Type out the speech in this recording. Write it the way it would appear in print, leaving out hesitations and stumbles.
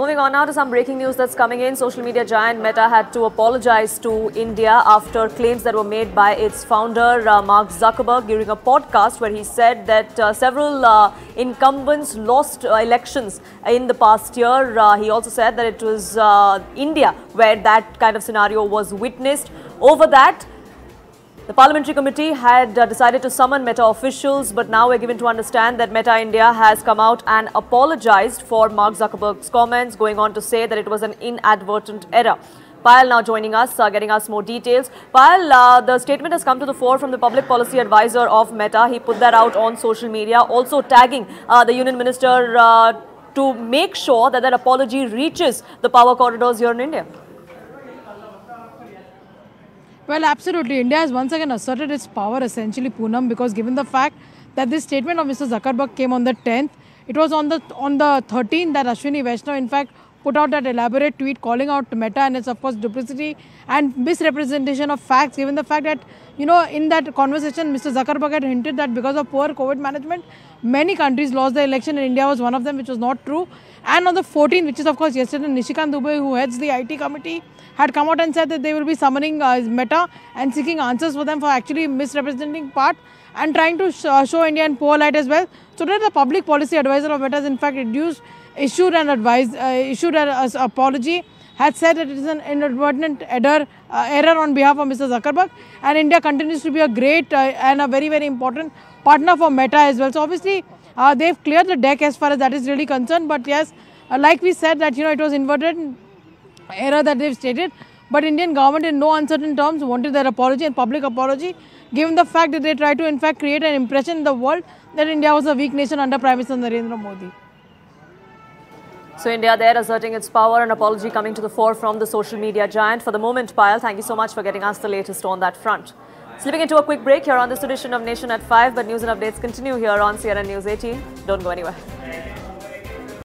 Moving on now to some breaking news that's coming in. Social media giant Meta had to apologize to India after claims that were made by its founder, Mark Zuckerberg, during a podcast where he said that several incumbents lost elections in the past year. He also said that it was India where that kind of scenario was witnessed. Over that, the Parliamentary Committee had decided to summon Meta officials, but now we're given to understand that Meta India has come out and apologized for Mark Zuckerberg's comments, going on to say that it was an inadvertent error. Payal now joining us, getting us more details. Payal, the statement has come to the fore from the public policy advisor of Meta. He put that out on social media, also tagging the Union Minister to make sure that that apology reaches the power corridors here in India. Well, absolutely. India has once again asserted its power, essentially, Poonam, because given the fact that this statement of Mr. Zuckerberg came on the 10th, it was on the 13th that Ashwini Vaishnaw, in fact, put out that elaborate tweet calling out Meta and its, of course, duplicity and misrepresentation of facts, given the fact that, you know, in that conversation, Mr. Zuckerberg had hinted that because of poor COVID management, many countries lost the election and India was one of them, which was not true. And on the 14th, which is, of course, yesterday, Nishikant Dubey, who heads the IT committee, had come out and said that they will be summoning Meta and seeking answers for them for actually misrepresenting part and trying to show India in poor light as well. So today the public policy advisor of Meta has in fact issued an apology, had said that it is an inadvertent error on behalf of Mr. Zuckerberg, and India continues to be a great and a very, very important partner for Meta as well. So obviously they've cleared the deck as far as that is really concerned, but yes, like we said that, you know, it was inadvertent error that they've stated, but Indian government in no uncertain terms wanted their apology and public apology, given the fact that they tried to in fact create an impression in the world that India was a weak nation under Prime Minister Narendra Modi. So India there asserting its power, and apology coming to the fore from the social media giant. For the moment, Payal, thank you so much for getting us the latest on that front. Slipping into a quick break here on this edition of Nation at 5, but news and updates continue here on CNN News 18. Don't go anywhere.